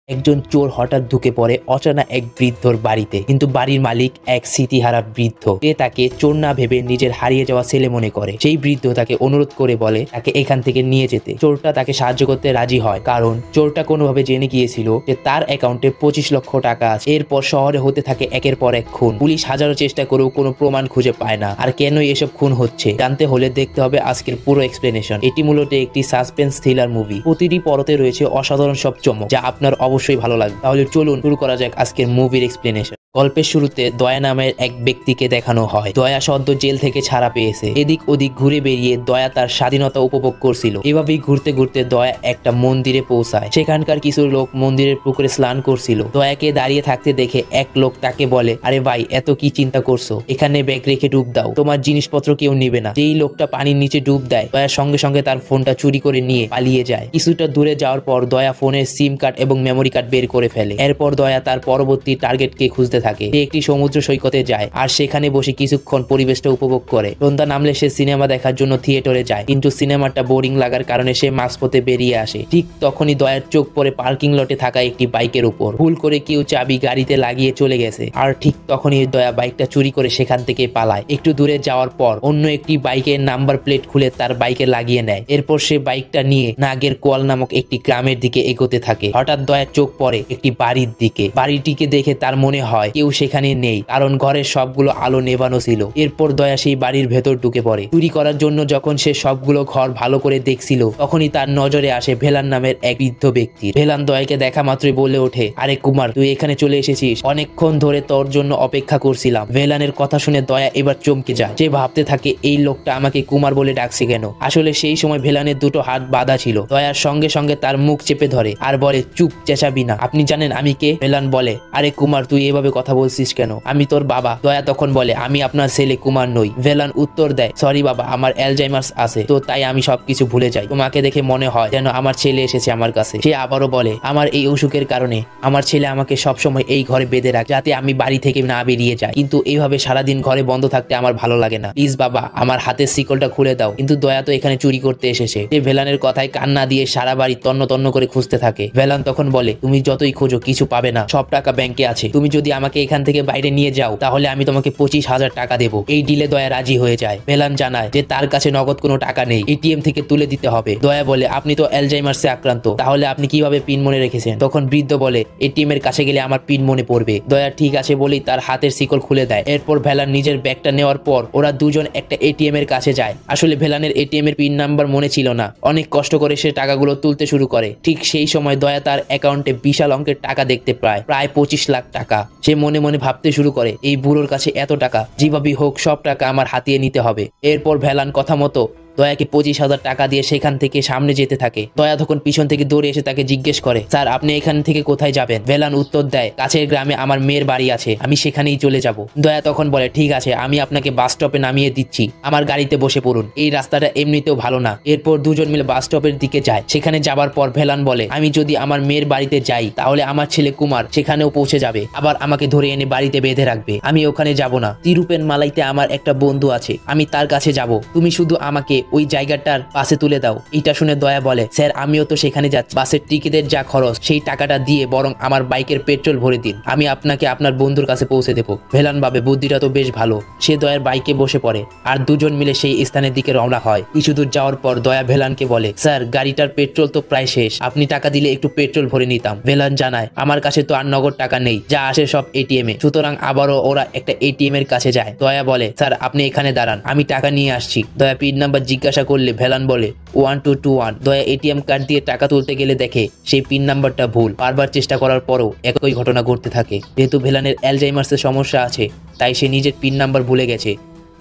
একজন চোর হঠাৎ ঢুকে পড়ে অচেনা এক বৃদ্ধর বাড়িতে, কিন্তু বাড়ির মালিক এক স্মৃতিহারা বৃদ্ধ। সে তাকে চোর না ভেবে নিজের হারিয়ে যাওয়া ছেলে মনে করে। সেই বৃদ্ধ তাকে অনুরোধ করে বলে তাকে এখান থেকে নিয়ে যেতে। চোরটা তাকে সাহায্য করতে রাজি হয়, কারণ চোরটা কোনোভাবে জেনে গিয়েছিল যে তার অ্যাকাউন্টে 25 লক্ষ টাকা আছে। এরপর শহরে হতে থাকে একের পর এক খুন। পুলিশ হাজারো চেষ্টা করেও কোনো প্রমাণ খুঁজে পায় না। আর কেনই এসব খুন হচ্ছে জানতে হলে দেখতে হবে আজকের পুরো এক্সপ্লেনেশন। এটি মূলত একটি সাসপেন্স থ্রিলার মুভি। প্রতিটি পরতে রয়েছে অসাধারণ সব চমক, যা আপনার অবশ্যই ভালো লাগবে। তাহলে চলুন শুরু করা যাক আজকের মুভির এক্সপ্লেনেশন। গল্পের শুরুতে দয়া নামের এক ব্যক্তিকে দেখানো হয়। দয়া সদ্য জেল থেকে ছাড়া পেয়েছে। এদিক ওদিক ঘুরে বেরিয়ে দয়া তার স্বাধীনতা উপভোগ করছিল। এভাবেই ঘুরতে ঘুরতে দয়া একটা মন্দিরে পৌঁছায়। সেখানকার কিছু লোক মন্দিরের পুকুরে স্নান করছিল। দয়াকে দাঁড়িয়ে থাকতে দেখে এক লোক তাকে বলে, আরে ভাই, এত কি চিন্তা করছো? এখানে ব্যাগ রেখে ডুব দাও, তোমার জিনিসপত্র কেউ নিবে না। যেই লোকটা পানির নিচে ডুব দেয়, দয়ার সঙ্গে সঙ্গে তার ফোনটা চুরি করে নিয়ে পালিয়ে যায়। কিছুটা দূরে যাওয়ার পর দয়া ফোনের সিম কার্ড এবং মেমোরি কার্ড বের করে ফেলে। এরপর দয়া তার পরবর্তী টার্গেটকে খুঁজতে থাকে। সে একটি সমুদ্র সৈকতে যায় আর সেখানে বসে কিছুক্ষণ পরিবেশটা উপভোগ করে। সন্ধ্যা নামলে সে সিনেমা দেখার জন্য থিয়েটারে যায়, কিন্তু সিনেমাটা বোরিং লাগার কারণে সে মাঝপথে বেরিয়ে আসে। ঠিক তখনই দয়ার চোখ পড়ে পার্কিং লটে থাকা একটি বাইকের উপর। ভুল করে কেউ চাবি গাড়িতে লাগিয়ে চলে গেছে। আর ঠিক তখনই দয়া বাইকটা চুরি করে সেখান থেকে পালায়। একটু দূরে যাওয়ার পর অন্য একটি বাইকের নাম্বার প্লেট খুলে তার বাইকে লাগিয়ে নেয়। এরপর সে বাইকটা নিয়ে নাগের কোয়াল নামক একটি গ্রামের দিকে এগোতে থাকে। হঠাৎ দয়ার চোখ পড়ে একটি বাড়ির দিকে। বাড়িটিকে দেখে তার মনে হয় কেউ সেখানে নেই, কারণ ঘরের সবগুলো আলো নেভানো ছিল। এরপর দয়া সেই বাড়ির ভেতর ঢুকে পড়ে। চুরি করার জন্য যখন সে সবগুলো ঘর ভালো করে দেখছিল, তখনই তার নজরে আসে ভেলান নামের এক বৃদ্ধ ব্যক্তি। ভেলান দয়াকে দেখা মাত্রই বলে ওঠে, আরে কুমার, তুই এখানে চলে এসেছিস? অনেকক্ষণ ধরে তোর জন্য অপেক্ষা করছিলাম। ভেলানের কথা শুনে দয়া এবার চমকে যায়। সে ভাবতে থাকে, এই লোকটা আমাকে কুমার বলে ডাকছে কেন? আসলে সেই সময় ভেলানের দুটো হাত বাঁধা ছিল। দয়ার সঙ্গে সঙ্গে তার মুখ চেপে ধরে আর বলে, চুপ, চেঁচাবি না। আপনি জানেন আমি কে? ভেলান বলে, আরে কুমার, তুই এভাবে কথা বলছিস কেন? আমি তোর বাবা। দয়া তখন বলে, আমি আপনার ছেলে কুমার নই। ভেলান উত্তর দেয়, সরি বাবা, আমার অ্যালজাইমার্স আছে, তো তাই আমি সবকিছু ভুলে যাই। তোমাকে দেখে মনে হয় যেন আমার ছেলে এসেছে আমার কাছে। সে আবারও বলে, আমার এই অসুখের কারণে আমার ছেলে আমাকে সবসময় এই ঘরে বেঁধে রাখে, যাতে আমি বাড়ি থেকে না বেরিয়ে যাই। কিন্তু এইভাবে সারাদিন ঘরে বন্ধ থাকতে আমার ভালো লাগে না। প্লিজ বাবা, আমার হাতের শিকলটা খুলে দাও। কিন্তু দয়া তো এখানে চুরি করতে এসেছে। সে ভেলানের কথায় কান্না দিয়ে সারা বাড়ি তন্ন তন্ন করে খুঁজতে থাকে। ভেলান তখন বলে, তুমি যতই খোঁজো কিছু পাবে না। সব টাকা ব্যাংকে আছে। তুমি যদি আমাকে এখান থেকে বাইরে নিয়ে যাও, তাহলে আমি তোমাকে 25,000 টাকা দেবো। এই ডিলে দয়া রাজি হয়ে যায়। ভেলান জানায় যে তার কাছে নগদ কোনো টাকা নেই, এটিএম থেকে তুলে দিতে হবে। দয়া বলে, আপনি তো অ্যালজাইমার্সে আক্রান্ত, তাহলে আপনি কিভাবে পিন মনে রেখেছেন? তখন বৃদ্ধ বলে, এটিএম এর কাছে গেলে আমার পিন মনে পড়বে। দয়া ঠিক আছে বলেই তার হাতের শিকল খুলে দেয়। এরপর ভেলান নিজের ব্যাগটা নেওয়ার পর ওরা দুজন একটা এটিএম এর কাছে যায়। আসলে ভেলানের এটিএম এর পিন নাম্বার মনে ছিল না। অনেক কষ্ট করে সে টাকাগুলো তুলতে শুরু করে। ঠিক সেই সময় দয়া তার অ্যাকাউন্টে বিশাল অঙ্কের টাকা দেখতে পায়, প্রায় 25 লাখ টাকা। সে মনে মনে ভাবতে শুরু করে, এই বুড়োর কাছে এত টাকা, যেভাবেই হোক সব টাকা আমার হাতিয়ে নিতে হবে। এরপর ভেলান কথা মতো দয়াকে 25,000 টাকা দিয়ে সেখান থেকে সামনে যেতে থাকে। দয়া তখন পিছন থেকে দৌড়ে এসে তাকে জিজ্ঞেস করে, স্যার, আপনি এখান থেকে কোথায় যাবেন? ভেলান উত্তর দেয়, কাছের গ্রামে আমার মেয়ের বাড়ি আছে, আমি সেখানেই চলে যাব। দয়া তখন বলে, ঠিক আছে, আমি আপনাকে বাস স্টপে নামিয়ে দিচ্ছি, আমার গাড়িতে বসে পড়ুন। এই রাস্তাটা এমনিতেও ভালো না। এরপর দুজন মিলে বাস স্টপের দিকে যায়। সেখানে যাবার পর ভেলান বলে, আমি যদি আমার মেয়ের বাড়িতে যাই, তাহলে আমার ছেলে কুমার সেখানেও পৌঁছে যাবে, আবার আমাকে ধরে এনে বাড়িতে বেঁধে রাখবে। আমি ওখানে যাব না। তিরুপেন মালাইতে আমার একটা বন্ধু আছে, আমি তার কাছে যাব। তুমি শুধু আমাকে ওই জায়গাটার বাসে তুলে দাও। এটা শুনে দয়া বলে, স্যার, আমিও তো সেখানে যাচ্ছি। বাসের টিকিটের যা খরচ, সেই টাকাটা দিয়ে বরং আমার বাইকের পেট্রোল ভরে দিন, আমি আপনাকে আপনার বন্ধুর কাছে পৌঁছে দেবো। ভেলান ভাবে, বুদ্ধিটা তো বেশ ভালো। সে দয়ার বাইকে বসে পড়ে আর দুজন মিলে সেই স্থানের দিকে রওনা হয়। কিছু দূর যাওয়ার পর দয়া ভেলানকে বলে, স্যার, গাড়িটার পেট্রোল তো প্রায় শেষ, আপনি টাকা দিলে একটু পেট্রোল ভরে নিতাম। ভেলান জানায়, আমার কাছে তো আর নগদ টাকা নেই, যা আসে সব এটিএম এ। সুতরাং আবারও ওরা একটা এটিএম এর কাছে যায়। দয়া বলে, স্যার, আপনি এখানে দাঁড়ান, আমি টাকা নিয়ে আসছি। দয়া পিন নাম্বার জিজ্ঞাসা করলে ভেলান বলে 1221। দয়া এটিএম কার্ড দিয়ে টাকা তুলতে গেলে দেখে সেই পিন নাম্বারটা ভুল। বারবার চেষ্টা করার পরও একই ঘটনা ঘটতে থাকে। যেহেতু ভেলানের অ্যালজাইমার্সের সমস্যা আছে, তাই সে নিজের পিন নাম্বার ভুলে গেছে।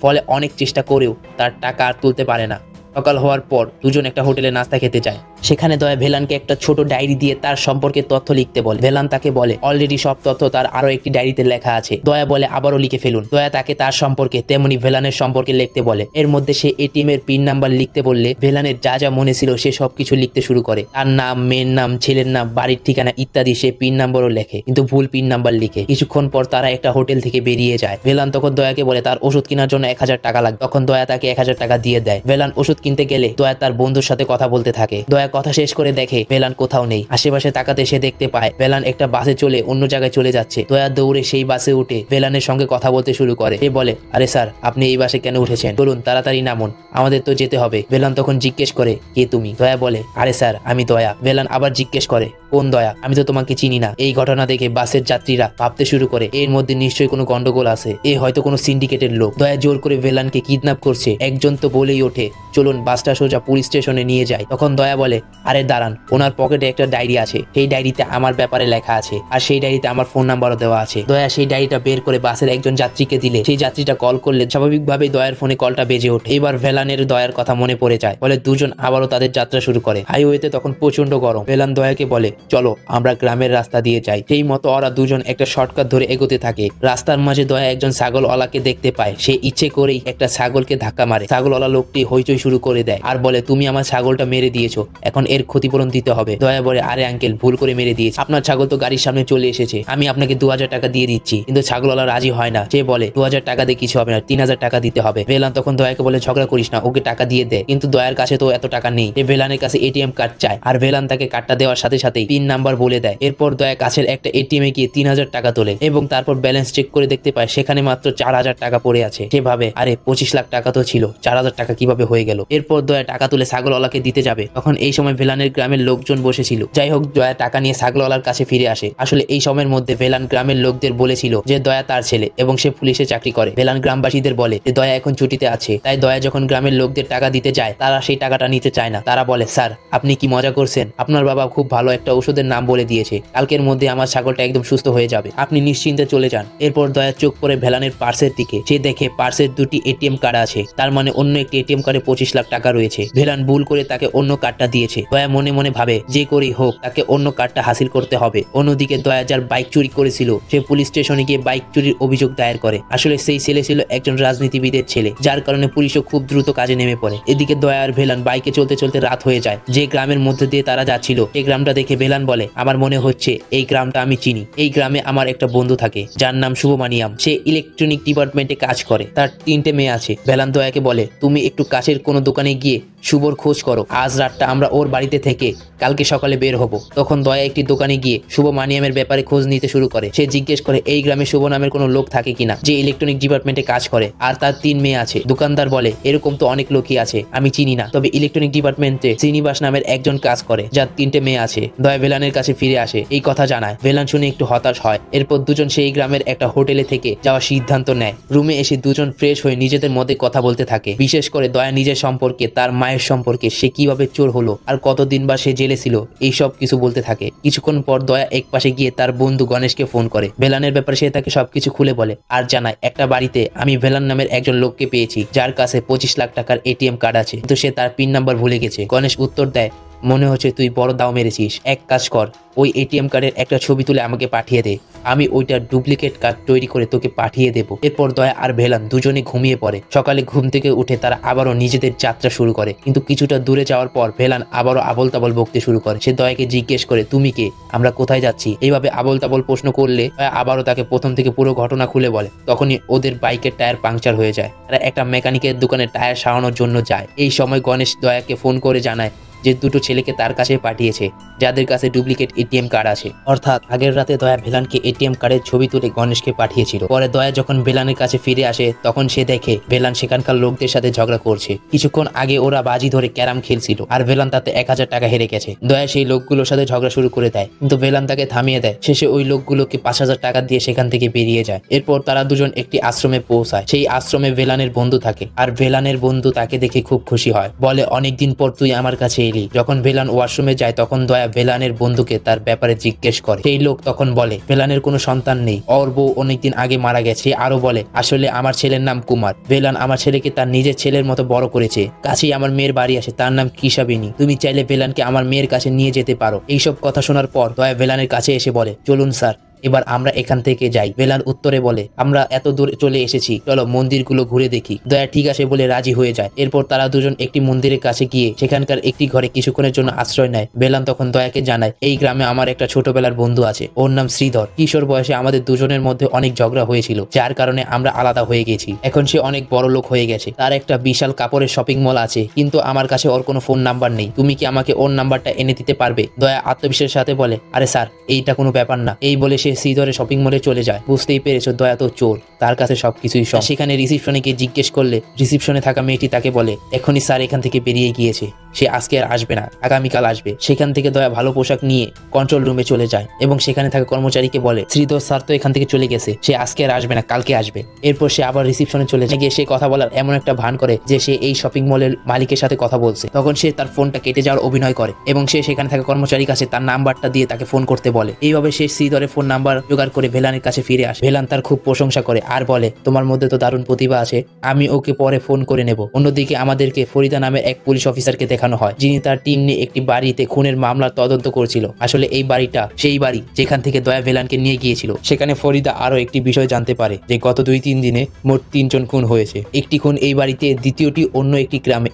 ফলে অনেক চেষ্টা করেও তার টাকা আর তুলতে পারে না। সকাল হওয়ার পর দুজন একটা হোটেলে নাস্তা খেতে যায়। সেখানে দয়া ভেলানকে একটা ছোট ডায়েরি দিয়ে তার সম্পর্কে তথ্য লিখতে বলে। ভেলান তাকে বলে, অলরেডি সব তথ্য তার আরো একটি ডায়েরিতে লেখা আছে। দয়া বলে, আবারও লিখে ফেলুন। দয়া তাকে তার সম্পর্কে তেমনি ভেলানের সম্পর্কে লিখতে বলে। এর মধ্যে সে এটিএম এর পিন নাম্বার লিখতে বললে ভেলানের যা যা মনে ছিল সে সবকিছু লিখতে শুরু করে। তার নাম, মেয়ের নাম, ছেলের নাম, বাড়ির ঠিকানা ইত্যাদি সে পিন নাম্বারও লেখে, কিন্তু ভুল পিন নাম্বার লিখে। কিছুক্ষণ পর তারা একটা হোটেল থেকে বেরিয়ে যায়। ভেলান তখন দয়াকে বলে তার ওষুধ কেনার জন্য 1000 টাকা লাগবে। তখন দয়া তাকে 1000 টাকা দিয়ে দেয়। ভেলান ওষুধ কিনতে গেলে দয়া তার বন্ধুর সাথে কথা বলতে থাকে। দয়া কথা শেষ করে দেখে ভেলান কোথাও নেই। আশেপাশে তাকাতে সে দেখতে পায় ভেলান একটা বাসে চলে অন্য জায়গায় চলে যাচ্ছে। দয়া দৌড়ে সেই বাসে উঠে ভেলানের সঙ্গে কথা বলতে শুরু করে। সে বলে, আরে স্যার, আপনি এই বাসে কেন উঠেছেন? বলুন, তাড়াতাড়ি নামুন, আমাদের তো যেতে হবে। ভেলান তখন জিজ্ঞেস করে, কে তুমি? দয়া বলে, আরে স্যার, আমি দয়া। ভেলান আবার জিজ্ঞেস করে, কোন দয়া? আমি তো তোমাকে চিনি না। এই ঘটনা দেখে বাসের যাত্রীরা ভাবতে শুরু করে এর মধ্যে নিশ্চয়ই কোনো গন্ডগোল আছে, এ হয়তো কোনো সিন্ডিকেটের লোক। দয়া জোর করে ভেলানকে কিডন্যাপ করছে। একজন তো বলেই ওঠে, চলুন বাসটা সোজা পুলিশ স্টেশনে নিয়ে যায়। তখন দয়া বলে, আরে দাঁড়ান, ওনার পকেটে একটা ডায়েরি আছে, সেই ডায়েরিতে আমার ব্যাপারে লেখা আছে, আর সেই ডায়েরিতে আমার ফোন নাম্বারও দেওয়া আছে। দয়া সেই ডায়েরিটা বের করে বাসের একজন যাত্রীকে দিলে সেই যাত্রীটা কল করলে স্বাভাবিকভাবেই দয়ার ফোনে কলটা বেজে ওঠে। এবার ভেলানের দয়ার কথা মনে পড়ে যায়, বলে দুজন আবারও তাদের যাত্রা শুরু করে। হাইওয়েতে তখন প্রচন্ড গরম। ভেলান দয়াকে বলে, চলো আমরা গ্রামের রাস্তা দিয়ে যাই। সেই মতো ওরা দুজন একটা শর্টকাট ধরে এগোতে থাকে। রাস্তার মাঝে দয়া একজন ছাগলওয়ালাকে দেখতে পায়। সে ইচ্ছে করেই একটা ছাগলকে ধাক্কা মারে। ছাগলওয়ালা লোকটি হইচই শুরু করে দেয় আর বলে, তুমি আমার ছাগলটা মেরে দিয়েছো, এখন এর ক্ষতিপূরণ দিতে হবে। দয়া বলে, আরে আঙ্কেল, ভুল করে মেরে দিয়েছে, আপনার ছাগল তো গাড়ির সামনে চলে এসেছে, আমি আপনাকে 2000 টাকা দিয়ে দিচ্ছি। কিন্তু ছাগলওয়ালা রাজি হয় না। সে বলে, 2000 টাকা দিয়ে কিছু হবে না, 3000 টাকা দিতে হবে। ভেলান তখন দয়াকে বলে, ঝগড়া করিস না, ওকে টাকা দিয়ে দে। কিন্তু দয়ার কাছে তো এত টাকা নেই। সে ভেলানের কাছে এটিএম কার্ড চায়, আর ভেলান তাকে কার্ডটা দেওয়ার সাথে সাথেই পিন নাম্বার বলে দেয়। এরপর দয়া কাছের একটা এটিএম এ গিয়ে 3000 টাকা তোলে এবং তারপর ব্যালেন্স চেক করে দেখতে পায় সেখানে মাত্র 4000 টাকা পড়ে আছে। সে ভাবে, আরে 25 লাখ টাকা তো ছিল, 4000 টাকা কিভাবে হয়ে গেল? এরপর দয়া টাকা তুলে ছাগলওয়ালাকে দিতে যাবে, তখন এই সময় ভেলানের গ্রামের লোকজন বসেছিল। যাই হোক, দয়া টাকা নিয়ে ছাগলওয়ালার কাছে ফিরে আসে। আসলে এই সময়ের মধ্যে ভেলান গ্রামের লোকদের বলেছিল যে দয়া তার ছেলে এবং সে পুলিশে চাকরি করে। ভেলান গ্রামবাসীদের বলে যে দয়া এখন ছুটিতে আছে, তাই দয়া যখন গ্রামের লোকদের টাকা দিতে যায় তারা সেই টাকাটা নিতে চায় না। তারা বলে, স্যার, আপনি কি মজা করছেন? আপনার বাবা খুব ভালো একটা ওষুধের নাম বলে দিয়েছে, কালকের মধ্যে আমার ছাগলটা একদম সুস্থ হয়ে যাবে, আপনি নিশ্চিন্তে চলে যান। এরপর দয়া চোখ পড়ে ভেলানের পার্সের দিকে। সে দেখে পার্সের দুটি এটিএম কার্ড আছে, তার মানে অন্য একটি এটিএম কার্ডে 25 লাখ টাকা রয়েছে। ভেলান ভুল করে তাকে অন্য কার্ডটা দিয়েছে। দয়া মনে মনে ভাবে, যে করেই হোক তাকে অন্য কার্ডটা হাসিল করতে হবে। অন্যদিকে দয়া যার বাইক চুরি করেছিল সে পুলিশ স্টেশনে গিয়ে বাইক চুরির অভিযোগ দায়ের করে। আসলে সেই ছেলে ছিল একজন রাজনীতিবিদের ছেলে, যার কারণে পুলিশও খুব দ্রুত কাজে নেমে পড়ে। এদিকে দয়া আর ভেলান বাইকে চলতে চলতে রাত হয়ে যায়। যে গ্রামের মধ্যে দিয়ে তারা যাচ্ছিল সেই গ্রামটা দেখে ভেলান বলে, আমার মনে হচ্ছে এই গ্রামটা আমি চিনি। এই গ্রামে আমার একটা বন্ধু থাকে যার নাম শুভমানিয়াম। সে ইলেকট্রনিক ডিপার্টমেন্টে কাজ করে, তার 3টে মেয়ে আছে। ভেলান দয়াকে বলে, তুমি একটু কাছের কোনো দোকানে গিয়ে শুভর খোঁজ করো, আজ রাতটা আমরা ওর বাড়িতে থেকে কালকে সকালে বের হব। তখন দয়া একটি দোকানে গিয়ে শুভ মানিয়ামের ব্যাপারে খোঁজ নিতে শুরু করে। সে জিজ্ঞেস করে এই গ্রামে শুভ নামের কোনো লোক থাকে কিনা যে ইলেকট্রনিক ডিপার্টমেন্টে কাজ করে আর তার 3 মেয়ে আছে। দোকানদার বলে, এরকম তো অনেক লোকই আছে, আমি চিনি না, তবে ইলেকট্রনিক ডিপার্টমেন্টে শ্রীনিবাস নামের একজন কাজ করে যার 3টে মেয়ে আছে। দয়া ভেলানের কাছে ফিরে আসে, এই কথা জানায়। ভেলান শুনে একটু হতাশ হয়। এরপর দুজন সেই গ্রামের একটা হোটেলে থেকে যাওয়ার সিদ্ধান্ত নেয়। রুমে এসে দুজন ফ্রেশ হয়ে নিজেদের মধ্যে কথা বলতে থাকে, বিশেষ করে দয়া নিজের সম্পর্কে, তার মায়ের সম্পর্কে, সে কিভাবে চোর হলো আর কতদিন বা সে জেলে ছিল, এইসব কিছু বলতে থাকে। কিছুক্ষণ পর দয়া এক পাশে গিয়ে তার বন্ধু গণেশকে ফোন করে। ভেলানের ব্যাপারে সে তাকে সবকিছু খুলে বলে আর জানায়, একটা বাড়িতে আমি ভেলান নামের একজন লোককে পেয়েছি যার কাছে 25 লাখ টাকার এটিএম কার্ড আছে, কিন্তু সে তার পিন নাম্বার ভুলে গেছে। গণেশ উত্তর দেয়, মনে হচ্ছে তুই বড় দাও মেরেছিস, এক কাজ কর, ওই এটিএম কার্ডের একটা ছবি তুলে আমাকে পাঠিয়ে দে, আমি ওইটা ডুপ্লিকেট কার্ড তৈরি করে তোকে পাঠিয়ে দেবো। এরপর দয়া আর ভেলান দুজনে ঘুমিয়ে পড়ে। সকালে ঘুম থেকে উঠে তারা আবারও নিজেদের যাত্রা শুরু করে, কিন্তু কিছুটা দূরে যাওয়ার পর ভেলান আবারও আবল তাবল বকতে শুরু করে। সে দয়াকে জিজ্ঞেস করে, তুমি কে, আমরা কোথায় যাচ্ছি? এইভাবে আবল তাবল প্রশ্ন করলে দয়া আবারও তাকে প্রথম থেকে পুরো ঘটনা খুলে বলে। তখনই ওদের বাইকের টায়ার পাংচার হয়ে যায়। তারা একটা মেকানিকের দোকানে টায়ার সারানোর জন্য যায়। এই সময় গণেশ দয়াকে ফোন করে জানায় যে দুটো ছেলেকে তার কাছে পাঠিয়েছে যাদের কাছে ডুপ্লিকেট এটিএম কার্ড আছে। অর্থাৎ আগের রাতে দয়া ভেলানকে এটিএম কার্ডের ছবি তুলে গণেশকে পাঠিয়েছিল। পরে দয়া যখন ভেলানের কাছে ফিরে আসে তখন সে দেখে ভেলান সেখানকার লোকদের সাথে ঝগড়া করছে। কিছুক্ষণ আগে ওরা বাজি ধরে ক্যারাম খেলছিল আর ভেলান তাতে 1000 টাকা হেরে গেছে। দয়া সেই লোকগুলোর সাথে ঝগড়া শুরু করে দেয়, কিন্তু ভেলান তাকে থামিয়ে দেয়। শেষে ওই লোকগুলোকে 5000 টাকা দিয়ে সেখান থেকে বেরিয়ে যায়। এরপর তারা দুজন একটি আশ্রমে পৌঁছায়। সেই আশ্রমে ভেলানের বন্ধু থাকে আর ভেলানের বন্ধু তাকে দেখে খুব খুশি হয়, বলে অনেকদিন পর তুই আমার কাছে এলি। যখন ভেলান ওয়াশরুমে যায় তখন দয়া ভেলানের বন্ধুকে তার ব্যাপারে জিজ্ঞেস করে। সেই লোক তখন বলে ভেলানের কোনো সন্তান নেই, ওর বউ অনেকদিন আগে মারা গেছে। আরো বলে, আসলে আমার ছেলের নাম কুমার, ভেলান আমার ছেলেকে তার নিজের ছেলের মতো বড় করেছে। কাছেই আমার মেয়ের বাড়ি আছে, তার নাম কিশাবিনী, তুমি চাইলে ভেলানকে আমার মেয়ের কাছে নিয়ে যেতে পারো। এইসব কথা শোনার পর দয়া ভেলানের কাছে এসে বলে, চলুন স্যার, এবার আমরা এখান থেকে যাই। ভেলান উত্তরে বলে, আমরা এত দূর চলে এসেছি, চলো মন্দিরগুলো ঘুরে দেখি। দয়া ঠিক আছে বলে রাজি হয়ে যায়। এরপর তারা দুজন একটি মন্দিরের কাছে গিয়ে সেখানকার একটি ঘরে কিছুক্ষণের জন্য আশ্রয় নেয়। ভেলান তখন দয়াকে জানায়, এই গ্রামে আমার একটা ছোটবেলার বন্ধু আছে, ওর নাম শ্রীধর। কিশোর বয়সে আমাদের দুজনের মধ্যে অনেক ঝগড়া হয়েছিল, যার কারণে আমরা আলাদা হয়ে গেছি। এখন সে অনেক বড় লোক হয়ে গেছে, তার একটা বিশাল কাপড়ের শপিং মল আছে, কিন্তু আমার কাছে ওর কোনো ফোন নাম্বার নেই। তুমি কি আমাকে ওর নাম্বারটা এনে দিতে পারবে? দয়া আত্মবিশ্বাসের সাথে বলে, আরে স্যার, এইটা কোনো ব্যাপার না। এই বলে সে শ্রীধরের শপিং মলে চলে যায়। বুঝতেই পেরেছো, দয়া তো চোর, তার কাছে সবকিছুই সব। সেখানে রিসিপশনে গিয়ে জিজ্ঞেস করলে রিসিপশনে থাকা মেয়েটি তাকে বলে, এখনই স্যার এখান থেকে বেরিয়ে গিয়েছে, সে আজকে আর আসবে না, আগামীকাল আসবে। সেখান থেকে দয়া ভালো পোশাক নিয়ে কন্ট্রোল রুমে চলে যায় এবং সেখানে থাকা কর্মচারীকে বলে, শ্রীধর স্যার তো এখান থেকে চলে গেছে, সে আজকে আর আসবে না, কালকে আসবে। এরপর সে আবার রিসিপশনে চলে গিয়ে সে কথা বলার এমন একটা ভান করে যে সে এই শপিং মলের মালিকের সাথে কথা বলছে। তখন সে তার ফোনটা কেটে যাওয়ার অভিনয় করে এবং সে সেখানে থাকা কর্মচারীর কাছে তার নাম্বারটা দিয়ে তাকে ফোন করতে বলে। এইভাবে সে শ্রীধরের ফোন নাম্বার জোগাড় করে ভেলানের কাছে ফিরে আসে। ভেলান তার খুব প্রশংসা করে আর বলে, তোমার মধ্যে তো দারুণ প্রতিভা আছে, আমি ওকে পরে ফোন করে নেব। অন্যদিকে আমাদেরকে ফরিদা নামের এক পুলিশ অফিসারকে দেখানো হয়, যিনি তার টিম নিয়ে একটি বাড়িতে খুনের মামলার তদন্ত করছিল। আসলে এই বাড়িটা সেই বাড়ি যেখান থেকে দয়া ভেলানকে নিয়ে গিয়েছিল। সেখানে ফরিদা আরো একটি বিষয় জানতে পারে যে গত 2-3 দিনে মোট 3 জন খুন হয়েছে। একটি খুন এই বাড়িতে, দ্বিতীয়টি অন্য একটি গ্রামে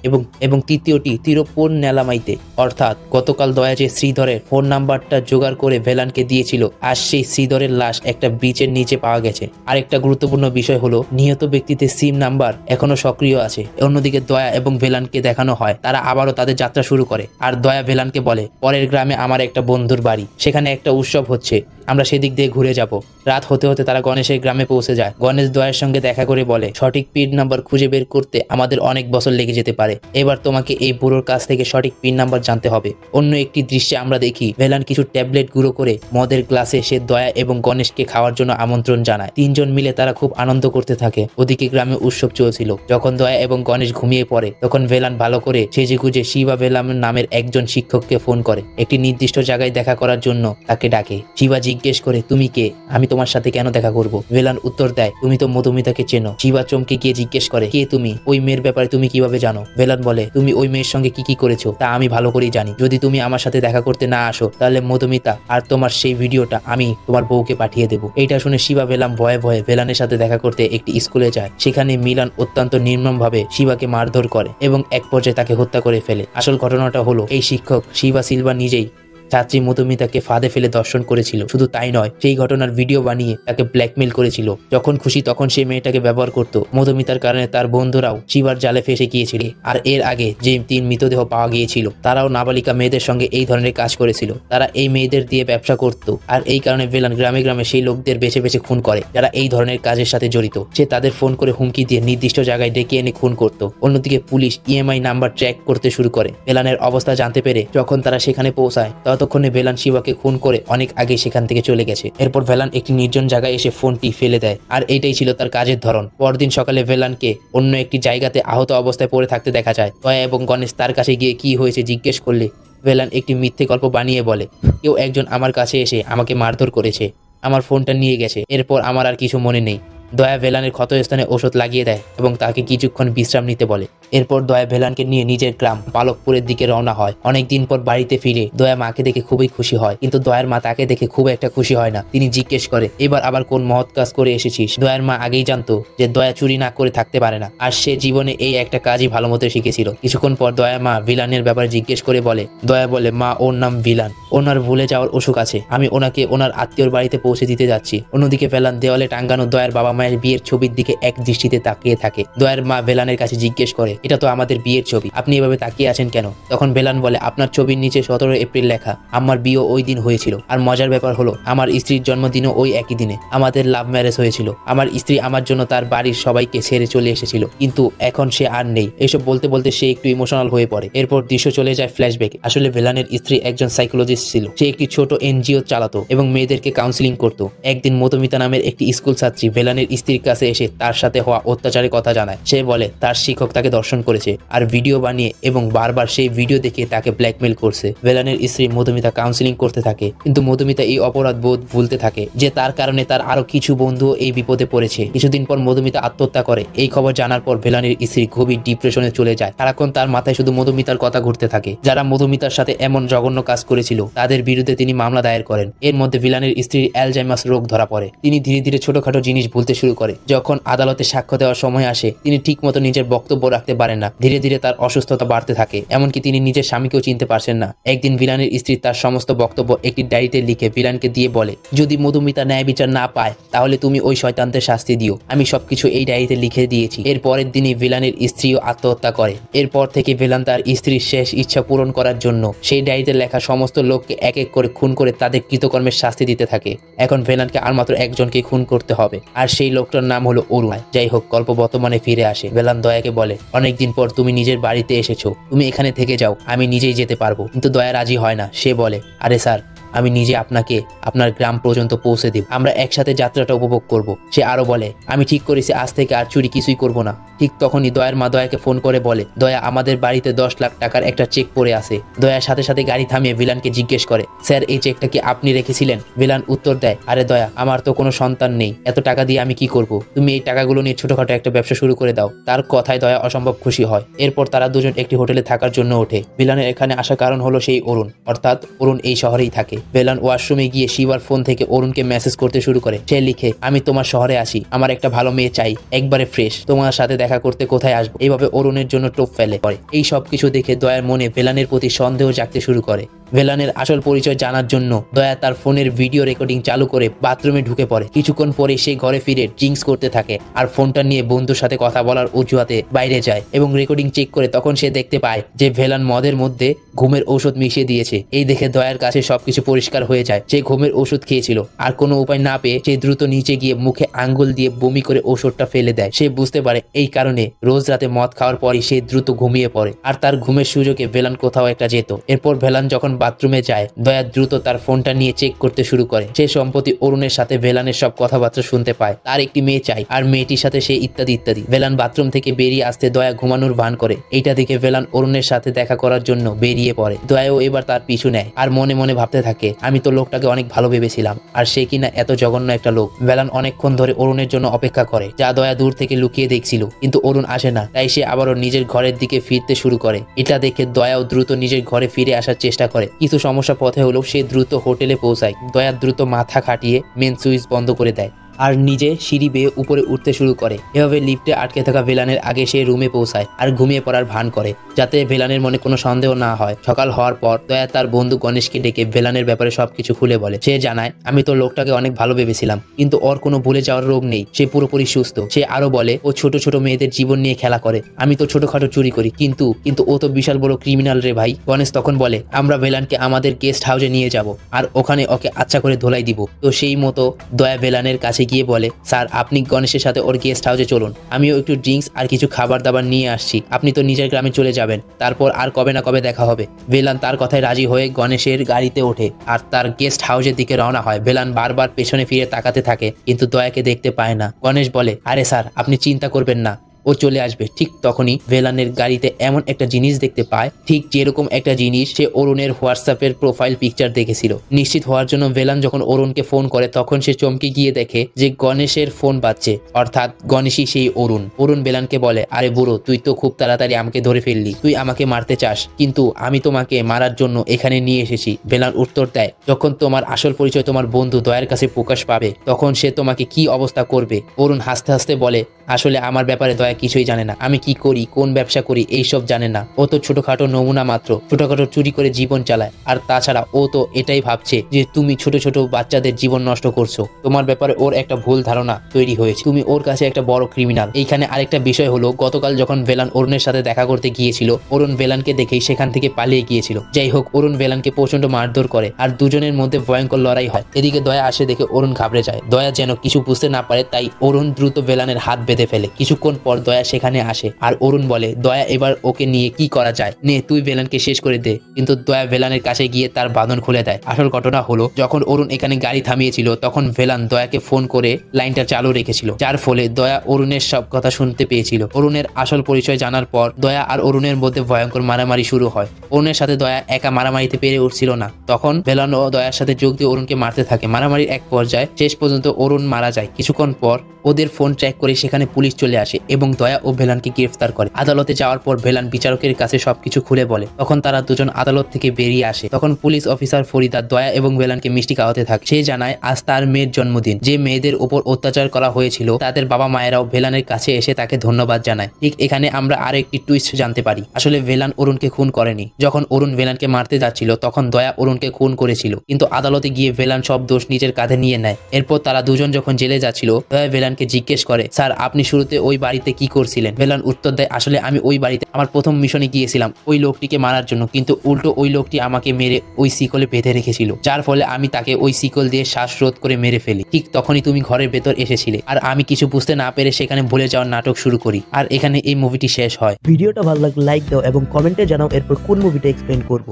এবং তৃতীয়টি তিরুপুর নেলামাইতে। অর্থাৎ গতকাল দয়া যে শ্রীধরের ফোন নাম্বারটা জোগাড় করে ভেলানকে দিয়েছিল, আর সেই শ্রীধরের লাশ একটা ব্রিজের নিচে পাওয়া গেছে। আরেকটা গুরুত্বপূর্ণ বিষয় হলো নিহত ব্যক্তিদের সিম নাম্বার এখনো সক্রিয় আছে। অন্যদিকে দয়া এবং ভেলানকে দেখানো হয় তারা আবারও তাদের যাত্রা শুরু করে। আর দয়া ভেলানকে বলে, পরের গ্রামে আমার একটা বন্ধুর বাড়ি, সেখানে একটা উৎসব হচ্ছে, আমরা সেদিক দিয়ে ঘুরে যাব। রাত হতে হতে তারা গণেশের গ্রামে পৌঁছে যায়। গণেশ দয়ার সঙ্গে দেখা করে বলে, সঠিক পিন নাম্বার খুঁজে বের করতে আমাদের অনেক বছর লেগে যেতে পারে, এবার তোমাকে এই বুড়োর কাছ থেকে সঠিক পিন নাম্বার জানতে হবে। অন্য একটি দৃশ্যে আমরা দেখি ভেলান কিছু ট্যাবলেট গুঁড়ো করে মদের গ্লাসে সে দয়া এবং গণেশকে খাওয়ার জন্য আমন্ত্রণ জানায়। 3 জন মিলে তারা খুব আনন্দ করতে থাকে। ওদিকে গ্রামে উৎসব চলছিল। যখন দয়া এবং গণেশ ঘুমিয়ে পড়ে তখন ভেলান ভালো করে সেজেগুজে শিবা ভেলাম নামের একজন শিক্ষককে ফোন করে একটি নির্দিষ্ট জায়গায় দেখা করার জন্য তাকে ডাকে। শিবা জিজ্ঞেস করে, তুমি কে? আমি তোমার সাথে কেন দেখা করব? ভেলান উত্তর দেয়, তুমি তো মধুমিতাকে চেনো। শিবা চমকে গিয়ে জিজ্ঞেস করে, কে তুমি? ওই মেয়ের ব্যাপারে তুমি কিভাবে জানো? ভেলান বলে, তুমি ওই মেয়ের সঙ্গে কি করেছো তা আমি ভালো করেই জানি। যদি তুমি আমার সাথে দেখা করতে না আসো তাহলে মধুমিতা আর তোমার সেই ভিডিওটা আমি তোমার বউকে পাঠিয়ে দেবো। এইটা শুনে শিবা ভেলাম ভয়ে ভয়ে ভেলানের সাথে দেখা করতে একটি স্কুলে যায়। সেখানে মিলান অত্যন্ত নির্মমভাবে শিবাকে মারধর করে এবং এক পর্যায়ে তাকে হত্যা করে ফেলে। আসল ঘটনাটা হলো এই শিক্ষক শিবা সিলভা নিজেই ছাত্রী মধুমিতাকে ফাঁদে ফেলে দর্শন করেছিল। শুধু তাই নয়, সেই ঘটনার ভিডিও বানিয়ে তাকে ব্ল্যাকমেল করেছিল। যখন খুশি তখন সে মেয়েটাকে ব্যবহার করত। মধুমিতার কারণে তার বন্ধুরাও শিবার জালে ফেসে গিয়েছিল। আর এর আগে যে 3 মৃতদেহ পাওয়া গিয়েছিল তারাও নাবালিকা মেয়েদের সঙ্গে এই ধরনের কাজ করেছিল। তারা এই মেয়েদের দিয়ে ব্যবসা করত। আর এই কারণে ভেলান গ্রামে গ্রামে সেই লোকদের বেছে বেছে খুন করে যারা এই ধরনের কাজের সাথে জড়িত। সে তাদের ফোন করে হুমকি দিয়ে নির্দিষ্ট জায়গায় ডেকে এনে খুন করত। অন্যদিকে পুলিশ ইএমআই নাম্বার ট্র্যাক করতে শুরু করে। ভেলানের অবস্থা জানতে পেরে যখন তারা সেখানে পৌঁছায় ততক্ষণে ভেলান শিবাকে খুন করে অনেক আগে সেখান থেকে চলে গেছে। এরপর ভেলান একটি নির্জন জায়গায় এসে ফোনটি ফেলে দেয়। আর এইটাই ছিল তার কাজের ধরন। পরদিন সকালে ভেলানকে অন্য একটি জায়গাতে আহত অবস্থায় পড়ে থাকতে দেখা যায়। দয়া এবং গণেশ তার কাছে গিয়ে কি হয়েছে জিজ্ঞেস করলে ভেলান একটি মিথ্যে গল্প বানিয়ে বলে, কেউ একজন আমার কাছে এসে আমাকে মারধর করেছে, আমার ফোনটা নিয়ে গেছে, এরপর আমার আর কিছু মনে নেই। দয়া ভেলানের ক্ষতস্থানে ওষুধ লাগিয়ে দেয় এবং তাকে কিছুক্ষণ বিশ্রাম নিতে বলে। এরপর দয়া ভেলানকে নিয়ে নিজের গ্রাম পালকপুরের দিকে রওনা হয়। অনেকদিন পর বাড়িতে ফিরে দয়া মাকে দেখে খুবই খুশি হয়, কিন্তু দয়ার মা তাকে দেখে খুব একটা খুশি হয় না। তিনি জিজ্ঞেস করে, এবার আবার কোন মহৎ কাজ করে এসেছিস? দয়ার মা আগেই জানতো যে দয়া চুরি না করে থাকতে পারে না, আর সে জীবনে এই একটা কাজই ভালো মতো শিখেছিল। কিছুক্ষণ পর দয়া মা ভিলানের ব্যাপারে জিজ্ঞেস করে বলে, দয়া বলে, মা ওর নাম ভিলান, ওনার ভুলে যাওয়ার অসুখ আছে, আমি ওনাকে ওনার আত্মীয়র বাড়িতে পৌঁছে দিতে যাচ্ছি। অন্যদিকে ভেলান দেওয়ালে টাঙ্গানো দয়ার বাবা মায়ের বিয়ের ছবির দিকে এক দৃষ্টিতে তাকিয়ে থাকে। দয়ার মা ভেলানের কাছে জিজ্ঞেস করে, এটা তো আমাদের বিয়ের ছবি, আপনি এভাবে তাকিয়ে আছেন কেন? তখন ভেলান বলে, আপনার ছবির নিচে 17 এপ্রিল লেখা, আমার বিয়ে ওই দিন হয়েছিল। আর মজার ব্যাপার হলো আমার স্ত্রীর জন্মদিনও ওই একই দিনে। আমাদের লাভ ম্যারেজ হয়েছিল। আমার স্ত্রী আমার জন্য তার বাড়ির সবাইকে ছেড়ে চলে এসেছিল, কিন্তু এখন সে আর নেই। এসব বলতে বলতে সে একটু ইমোশনাল হয়ে পড়ে। এরপর দৃশ্য চলে যায় ফ্ল্যাশব্যাকে। আসলে ভেলানের স্ত্রী একজন সাইকোলজিস্ট ছিল। সে একটি ছোট এনজিও চালাতো এবং মেয়েদেরকে কাউন্সিলিং করতো। একদিন মধুমিতা নামের একটি স্কুল ছাত্রী ভেলানের স্ত্রীর কাছে এসে তার সাথে হওয়া অত্যাচারের কথা জানায়। সে বলে তার শিক্ষক তাকে দর্শন করেছে আর ভিডিও বানিয়ে এবং বারবার সেই ভিডিও দেখে তাকে ব্ল্যাকমেল করছে। ভেলানের স্ত্রী মধুমিতা কাউন্সিলিং করতে থাকে, কিন্তু মধুমিতা এই অপরাধ বোধ ভুলতে থাকে যে তার কারণে তার আরো কিছু বন্ধু এই বিপদে পড়েছে। কিছুদিন পর মধুমিতা আত্মহত্যা করে। এই খবর জানার পর ভেলানের স্ত্রী খুবই ডিপ্রেশনে চলে যায়। সারাক্ষণ তার মাথায় শুধু মধুমিতার কথা ঘুরতে থাকে। যারা মধুমিতার সাথে এমন জঘন্য কাজ করেছিল তাদের বিরুদ্ধে তিনি মামলা দায়ের করেন। এর মধ্যে ভিলানের স্ত্রীর অ্যালজাইমার্স রোগ ধরা পড়ে। তিনি ধীরে ধীরে ছোটখাটো জিনিস ভুলতে শুরু করে। যখন আদালতে সাক্ষ্য দেওয়ার সময় আসে তিনি ঠিকমতো নিজের বক্তব্য রাখতে পারেন না। ধীরে ধীরে তার অসুস্থতা বাড়তে থাকে, এমনকি তিনি নিজের স্বামীকেও চিনতে পারছেন না। একদিন ভিলানের স্ত্রী তার সমস্ত বক্তব্য একটি ডায়েরিতে লিখে ভিলানকে দিয়ে বলে, যদি মধুমিতা ন্যায় বিচার না পায় তাহলে তুমি ওই শয়তানদের শাস্তি দিও। আমি সবকিছু এই ডায়েরিতে লিখে দিয়েছি। এর পরের দিনই ভিলানের স্ত্রীও আত্মহত্যা করে। এরপর থেকে ভিলান তার স্ত্রীর শেষ ইচ্ছা পূরণ করার জন্য সেই ডায়েরিতে লেখা সমস্ত লোককে এক এক করে খুন করে তাদের কৃতকর্মের শাস্তি দিতে থাকে। এখন ভিলানকে আর মাত্র একজনকে খুন করতে হবে, আর সেই লোকটার নাম হলো অরুণ। যাই হোক, গল্প বর্তমানে ফিরে আসে। ভিলান দয়াকে বলে, অনেকদিন পর তুমি নিজের বাড়িতে এসেছো, তুমি এখানে থেকে যাও, আমি নিজেই যেতে পারবো। কিন্তু দয়া রাজি হয় না। সে বলে, আরে স্যার, আমি নিজে আপনাকে আপনার গ্রাম পর্যন্ত পৌঁছে দিব, আমরা একসাথে যাত্রাটা উপভোগ করব। সে আরো বলে, আমি ঠিক করেছি আজ থেকে আর চুরি কিছুই করব না। ঠিক তখনই দয়ার মা দয়াকে ফোন করে বলে, দয়া, আমাদের বাড়িতে 10 লাখ টাকার একটা চেক পড়ে আছে। দয়ার সাথে সাথে গাড়ি থামিয়ে ভিলানকে জিজ্ঞেস করে, স্যার, এই চেকটা কি আপনি রেখেছিলেন? ভিলান উত্তর দেয়, আরে দয়া, আমার তো কোনো সন্তান নেই, এত টাকা দিয়ে আমি কি করব? তুমি এই টাকাগুলো নিয়ে ছোটখাটো একটা ব্যবসা শুরু করে দাও। তার কথায় দয়া অসম্ভব খুশি হয়। এরপর তারা দুজন একটি হোটেলে থাকার জন্য ওঠে। ভিলানের এখানে আসার কারণ হলো সেই অরুণ, অর্থাৎ অরুণ এই শহরেই থাকে। ভিলান ওয়াশরুমে গিয়ে শিবার ফোন থেকে অরুণকে মেসেজ করতে শুরু করে। সে লিখে, আমি তোমার শহরে আসি, আমার একটা ভালো মেয়ে চাই, একবারে ফ্রেশ, তোমার সাথে দেখা করতে কোথায় আসবো? এইভাবে অরুণের জন্য টোপ ফেলে পড়ে। এই সব কিছু দেখে দয়ার মনে ভিলানের প্রতি সন্দেহ জাগতে শুরু করে। ভিলানের আসল পরিচয় জানার জন্য দয়া তার ফোনের ভিডিও রেকর্ডিং চালু করে বাথরুমে ঢুকে পড়ে। কিছুক্ষণ পরে সে ঘরে ফিরে ড্রিঙ্কস করতে থাকে আর ফোনটা নিয়ে বন্ধুর সাথে কথা বলার অজুহাতে বাইরে যায় এবং রেকর্ডিং চেক করে তখন সে দেখতে পায় যে ভিলান মদের মধ্যে ঘুমের ঔষধ মিশিয়ে দিয়েছে। এই দেখে দয়ার কাছে সবকিছু পরিষ্কার হয়ে যায়। সে ঘুমের ওষুধ খেয়েছিল আর কোনো উপায় না পেয়ে সে দ্রুত নিচে গিয়ে মুখে আঙ্গুল দিয়ে বমি করে ওষুধটা ফেলে দেয়। সে বুঝতে পারে এই কারণে রোজ রাতে মদ খাওয়ার পরই সে দ্রুত ঘুমিয়ে পড়ে আর তার ঘুমের সুযোগে ভিলান কোথাও একটা যেত। এরপর ভিলান যখন বাথরুমে যায়, দয়া দ্রুত তার ফোনটা নিয়ে চেক করতে শুরু করে। সে সম্প্রতি অরুণের সাথে ভিলানের সব কথাবার্তা শুনতে পায়। তার একটি মেয়ে চাই আর মেয়েটির সাথে সে ইত্যাদি ইত্যাদি। ভিলান বাথরুম থেকে বেরিয়ে আসতে দয়া ঘুমানোর ভান করে। এইটা দেখে ভিলান অরুণের সাথে দেখা করার জন্য বেরিয়ে পড়ে। দয়াও এবার তার পিছু নেয় আর মনে মনে ভাবতে থাকে, আমি তো লোকটাকে অনেক ভালো ভেবেছিলাম আর সে কিনা এত জঘন্য একটা লোক। ভিলান অনেকক্ষণ ধরে অরুণের জন্য অপেক্ষা করে, যা দয়া দূর থেকে লুকিয়ে দেখছিল, কিন্তু অরুণ আসে না। তাই সে আবারও নিজের ঘরের দিকে ফিরতে শুরু করে। এটা দেখে দয়াও দ্রুত নিজের ঘরে ফিরে আসার চেষ্টা করে। কিছু সমস্যা পথে হলেও সে দ্রুত হোটেলে পৌঁছায়। দয়া দ্রুত মাথা খাটিয়ে মেন সুইচ বন্ধ করে দেয় আর নিজে সিঁড়ি বেয়ে উপরে উঠতে শুরু করে। এভাবে লিফটে আটকে থাকা ভিলানের আগে সে রুমে পৌঁছায় আর ঘুমিয়ে পড়ার ভান করে, যাতে ভিলানের মনে কোনো সন্দেহ না হয়। সকাল হওয়ার পর দয়া তার বন্ধু গণেশকে ডেকে ভিলানের ব্যাপারে সবকিছু খুলে বলে। সে জানায়, আমি তো লোকটাকে অনেক ভালো ভেবেছিলাম, কিন্তু ওর কোনো ভুলে যাওয়ার রোগ নেই, সে পুরোপুরি সুস্থ। সে আরো বলে, ও ছোট ছোট মেয়েদের জীবন নিয়ে খেলা করে, আমি তো ছোটখাটো চুরি করি, কিন্তু ও তো বিশাল বড় ক্রিমিনাল রে ভাই। গণেশ তখন বলে, আমরা ভিলানকে আমাদের গেস্ট হাউসে নিয়ে যাব আর ওখানে ওকে আচ্ছা করে ধোলাই দিব। তো সেই মতো দয়া ভিলানের কাছে গিয়ে বলে, স্যার, আপনি গণেশের সাথে ওর গেস্ট হাউসে চলুন, আমিও একটু ড্রিঙ্কস আর কিছু খাবার দাবার নিয়ে আসছি, আপনি তো নিজের গ্রামে চলে যাবেন, তারপর আর কবে না কবে দেখা হবে। ভিলান তার কথায় রাজি হয়ে গণেশের গাড়িতে ওঠে আর তার গেস্ট হাউসের দিকে রওনা হয়। ভিলান বারবার পেছনে ফিরে তাকাতে থাকে, কিন্তু দয়াকে দেখতে পায় না। গণেশ বলে, আরে স্যার, আপনি চিন্তা করবেন না, ও চলে আসবে। ঠিক তখনই ভিলানের গাড়িতে এমন একটা জিনিস দেখতে পায়, ঠিক যেরকম একটা জিনিস সে অরুণের হোয়াটসঅ্যাপের প্রোফাইল পিকচার দেখেছিল। নিশ্চিত হওয়ার জন্য ভিলান যখন অরুণকে ফোন করে তখন সে চমকে গিয়ে দেখে যে গণেশের ফোন বাজছে, অর্থাৎ গণেশই সেই অরুণ। অরুণ ভিলানকে বলে, আরে বুড়ো, তুই তো খুব তাড়াতাড়ি আমাকে ধরে ফেললি, তুই আমাকে মারতে চাস, কিন্তু আমি তোমাকে মারার জন্য এখানে নিয়ে এসেছি। ভিলান উত্তর দেয়, যখন তোমার আসল পরিচয় তোমার বন্ধু দয়ার কাছে প্রকাশ পাবে তখন সে তোমাকে কি অবস্থা করবে। অরুণ হাসতে হাসতে বলে, আসলে আমার ব্যাপারে দয়া কিছুই জানে না, আমি কি করি, কোন ব্যবসা করি এইসব জানে না। ও তো ছোটখাটো নমুনা মাত্র, ছোটখাটো চুরি করে জীবন চালায়। আর তাছাড়া ও তো এটাই ভাবছে যে তুমি ছোট ছোট বাচ্চাদের জীবন নষ্ট করছো। তোমার ব্যাপারে ওর একটা ভুল ধারণা তৈরি হয়েছে, তুমি ওর কাছে একটা বড় ক্রিমিনাল। এইখানে আরেকটা বিষয় হলো, গতকাল যখন ভিলান অরুণের সাথে দেখা করতে গিয়েছিল, অরুণ ভিলানকে দেখেই সেখান থেকে পালিয়ে গিয়েছিল। যাই হোক, অরুণ ভিলানকে প্রচন্ড মারধর করে আর দুজনের মধ্যে ভয়ঙ্কর লড়াই হয়। এদিকে দয়া আসে দেখে অরুণ ঘাবড়ে যায়। দয়া যেন কিছু বুঝতে না পারে, তাই অরুণ দ্রুত ভিলানের হাত বেঁধে বেঁধে ফেলে। কিছুক্ষণ পর দয়া সেখানে আসে আর অরুণ বলে দয়া এবার ওকে নিয়ে কি করা যায়, নে তুই ভেলানকে শেষ করে দে। কিন্তু দয়া ভেলানের কাছে গিয়ে তার বাঁধন খুলে দেয়। আসল ঘটনা হলো যখন অরুণ এখানে গাড়ি থামিয়েছিল তখন ভেলান দয়াকে ফোন করে লাইনটা চালু রেখেছিল, যার ফলে দয়া অরুণের সব কথা শুনতে পেয়েছিল। অরুণের আসল পরিচয় জানার পর দয়া আর অরুণের মধ্যে ভয়ঙ্কর মারামারি শুরু হয়। অরুণের সাথে দয়া একা মারামারিতে পেরে উঠছিল না, তখন ভেলান ও দয়ার সাথে যোগ দিয়ে অরুণকে মারতে থাকে। মারামারির এক পর্যায়ে শেষ পর্যন্ত অরুণ মারা যায়। কিছুক্ষণ পর ওদের ফোন ট্র্যাক করে সেখানে পুলিশ চলে আসে এবং দয়া ও ভেলানকে গ্রেফতার করে। আদালতে যাওয়ার পর ভেলান বিচারকের কাছে সবকিছু খুলে বলে। তখন তারা দুজন আদালত থেকে বেরিয়ে আসে। তখন পুলিশ অফিসার ফরিদা দয়া এবং ভেলানকে মিষ্টি খাওয়াতে থাকে। সে জানায় আজ তার মেয়ের জন্মদিন। যে মেয়েদের উপর অত্যাচার করা হয়েছিল তাদের বাবা মায়েরাও ভেলানের কাছে এসে তাকে ধন্যবাদ জানায়। ঠিক এখানে আমরা আরো একটি টুইস্ট জানতে পারি। আসলে ভেলান অরুণকে খুন করেনি। যখন অরুণ ভেলানকে মারতে যাচ্ছিল তখন দয়া অরুণকে খুন করেছিল, কিন্তু আদালতে গিয়ে ভেলান সব দোষ নিজের কাঁধে নিয়ে নেয়। এরপর তারা দুজন যখন জেলে যাচ্ছিল দয়া ভেলানকে জিজ্ঞেস করে, স্যার আপনি শুরুতে ওই বাড়িতে কি করছিলেন? ভেলান উত্তর দেয়, আসলে আমি ওই বাড়িতে আমার প্রথম মিশনে গিয়েছিলাম ওই লোকটিকে মারার জন্য, কিন্তু উল্টো ওই লোকটি আমাকে মেরে ওই শিকলে বেঁধে রেখেছিল, যার ফলে আমি তাকে ওই শিকল দিয়ে শ্বাসরোধ করে মেরে ফেলি। ঠিক তখনই তুমি ঘরের ভেতর এসেছিলে আর আমি কিছু বুঝতে না পেরে সেখানে ভুলে যাওয়ার নাটক শুরু করি। আর এখানে এই মুভিটি শেষ হয়। ভিডিওটা ভালো লাগলে লাইক দাও এবং কমেন্টে জানাও এরপর কোন মুভিটা এক্সপ্লেন করব।